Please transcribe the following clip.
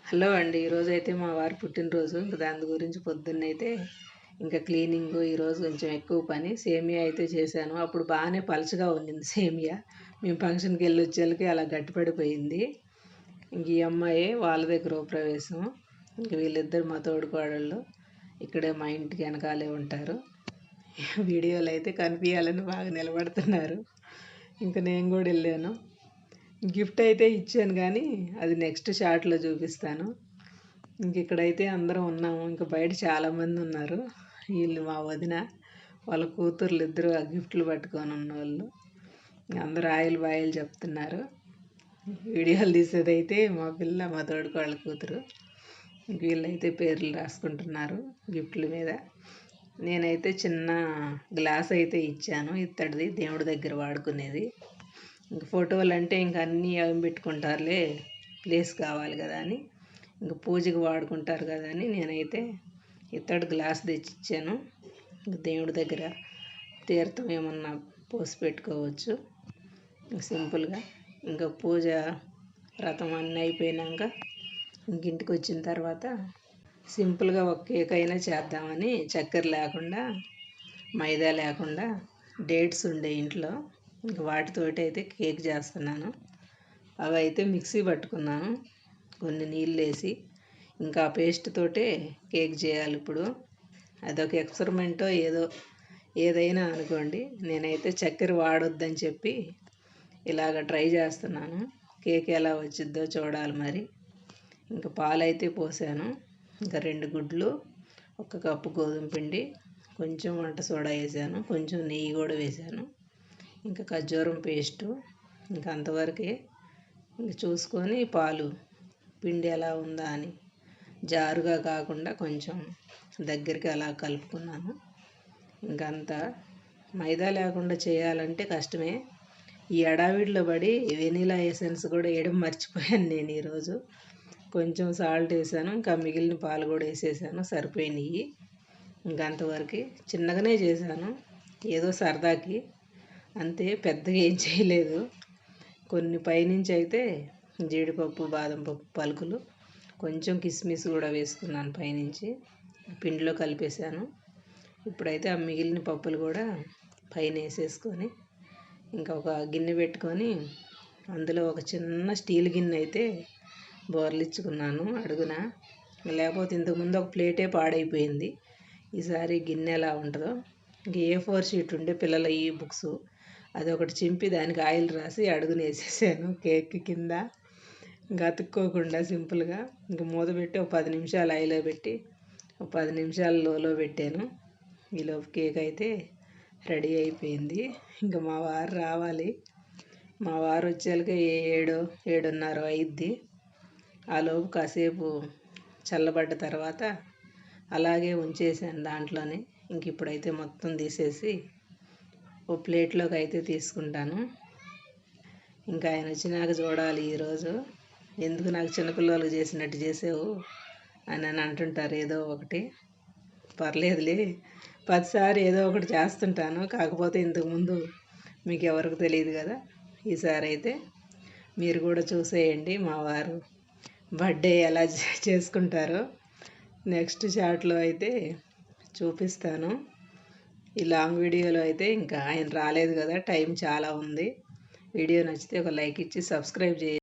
Hello అండి. ఈరోజైతే మా వారి పుట్టినరోజు. దాని గురించి పొద్దున్నైతే ఇంకా క్లీనింగు ఈరోజు కొంచెం ఎక్కువ పని. సేమియా అయితే చేశాను. అప్పుడు బాగానే పలచగా ఉండింది సేమియా. మేము ఫంక్షన్కి వెళ్ళి వచ్చేళ్ళకి అలా గట్టిపడిపోయింది. ఇంక ఈ అమ్మాయి వాళ్ళ దగ్గర ప్రవేశం. ఇంక వీళ్ళిద్దరు మా తోడుకోడళ్ళు ఇక్కడే మా ఇంటికి వెనకాలే ఉంటారు. వీడియోలు అయితే కనిపించాలని బాగా నిలబడుతున్నారు. ఇంకా నేను కూడా వెళ్ళాను. గిఫ్ట్ అయితే ఇచ్చాను కానీ అది నెక్స్ట్ షాట్లో చూపిస్తాను. ఇంక ఇక్కడైతే అందరం ఉన్నాము. ఇంకా బయట చాలామంది ఉన్నారు. వీళ్ళు మా వదిన వాళ్ళ కూతుర్లు ఇద్దరు ఆ గిఫ్ట్లు పట్టుకొని ఉన్నవాళ్ళు అందరూ ఆయిల్ బాయిల్ చెప్తున్నారు. వీడియోలు తీసేదైతే మా పిల్ల మా తోడుకోళ్ళ కూతురు. ఇంక వీళ్ళైతే పేర్లు రాసుకుంటున్నారు గిఫ్ట్ల మీద. నేనైతే చిన్న గ్లాస్ అయితే ఇచ్చాను, ఇత్తడిది, దేవుడి దగ్గర వాడుకునేది. ఇంక ఫోటోలు అంటే ఇంక అన్నీ ఏం పెట్టుకుంటారులే, ప్లేస్ కావాలి కదా అని, ఇంక పూజకి వాడుకుంటారు కదా అని నేనైతే ఇత్తడి గ్లాస్ తెచ్చిచ్చాను. ఇంక దేవుడి దగ్గర తీర్థం ఏమన్నా పోసి పెట్టుకోవచ్చు సింపుల్గా. ఇంకా పూజ వ్రతం అన్నీ అయిపోయినాక ఇంక ఇంటికి వచ్చిన తర్వాత సింపుల్గా ఒక కేక్ అయినా చేద్దామని, చక్కెర లేకుండా మైదా లేకుండా డేట్స్ ఉండే ఇంట్లో ఇంక వాటితోటి అయితే కేక్ చేస్తున్నాను. అవి అయితే మిక్సీ పట్టుకున్నాను కొన్ని నీళ్ళు వేసి. ఇంకా పేస్ట్ తోటే కేక్ చేయాలి ఇప్పుడు. అదొక ఎక్స్పెరిమెంటో ఏదైనా అనుకోండి. నేనైతే చక్కెర వాడొద్దని చెప్పి ఇలాగ ట్రై చేస్తున్నాను. కేక్ ఎలా వచ్చిద్దో చూడాలి మరి. ఇంకా పాలైతే పోసాను. ఇంకా 2 గుడ్లు, 1 కప్పు గోధుమ పిండి, కొంచెం వంట సోడా వేసాను, కొంచెం నెయ్యి కూడా వేసాను, ఇంకా ఖర్జూరం పేస్టు. ఇంకా అంతవరకే. ఇంక చూసుకొని పాలు పిండి ఎలా ఉందా అని జారుగా కాకుండా కొంచెం దగ్గరికి అలా కలుపుకున్నాను. ఇంకంతా మైదా లేకుండా చేయాలంటే కష్టమే. ఈ ఎడావిడిలో పడి వెనీలా ఎసెన్స్ కూడా వేయడం మర్చిపోయాను నేను ఈరోజు. కొంచెం సాల్ట్ వేసాను, ఇంకా మిగిలిన పాలు కూడా వేసేసాను, సరిపోయినాయి. ఇంకంతవరకు చిన్నగానే చేశాను, ఏదో సరదాకి అంతే, పెద్దగా ఏం చేయలేదు. కొన్ని పైనుంచి అయితే జీడిపప్పు, బాదం పప్పు పలుకులు, కొంచెం కిస్మిస్ కూడా వేసుకున్నాను పైనుంచి, పిండిలో కలిపేశాను. ఇప్పుడైతే ఆ మిగిలిన పప్పులు కూడా పైన వేసేసుకొని ఇంకా ఒక గిన్నె పెట్టుకొని అందులో ఒక చిన్న స్టీల్ గిన్నె అయితే బోర్లిచ్చుకున్నాను అడుగున. లేకపోతే ఇంతకుముందు ఒక ప్లేటే పాడైపోయింది. ఈసారి గిన్నె ఎలా ఉంటుందో. ఇంక A4 షీట్ ఉండే పిల్లల ఈ బుక్స్, అదొకటి చింపి దానికి ఆయిల్ రాసి అడుగున వేసేసాను కేక్ కింద. ఇంకా అతుక్కోకుండా సింపుల్గా ఇంక మూత పెట్టి ఒక 10 నిమిషాలు ఆయిల్లో పెట్టి ఒక 10 నిమిషాలు లోలో పెట్టాను. ఈలోపు కేక్ అయితే రెడీ అయిపోయింది. ఇంకా మా వారు రావాలి. మా వారు వచ్చేళ్ళకి 7, 7:30 అయింది. ఆలోపు కాసేపు చల్లబడ్డ తర్వాత అలాగే ఉంచేసాను దాంట్లోనే. ఇంక ఇప్పుడైతే మొత్తం తీసేసి ఓ ప్లేట్లోకి అయితే తీసుకుంటాను. ఇంకా ఆయన వచ్చినాక చూడాలి ఈరోజు. ఎందుకు నాకు చిన్నపిల్లలకు చేసినట్టు చేసావు అని అంటుంటారు ఏదో ఒకటి. పర్లేదులే, 10 సార్లు ఏదో ఒకటి చేస్తుంటాను. కాకపోతే ఇంతకుముందు మీకు ఎవరికి తెలియదు కదా. ఈసారి అయితే మీరు కూడా చూసేయండి మా వారు బర్త్డే ఎలా చేసుకుంటారో. నెక్స్ట్ షాట్లో అయితే చూపిస్తాను. ఈ లాంగ్ వీడియోలో అయితే ఇంకా ఆయన రాలేదు కదా, టైం చాలా ఉంది. వీడియో నచ్చితే ఒక లైక్ ఇచ్చి సబ్స్క్రైబ్ చేయండి.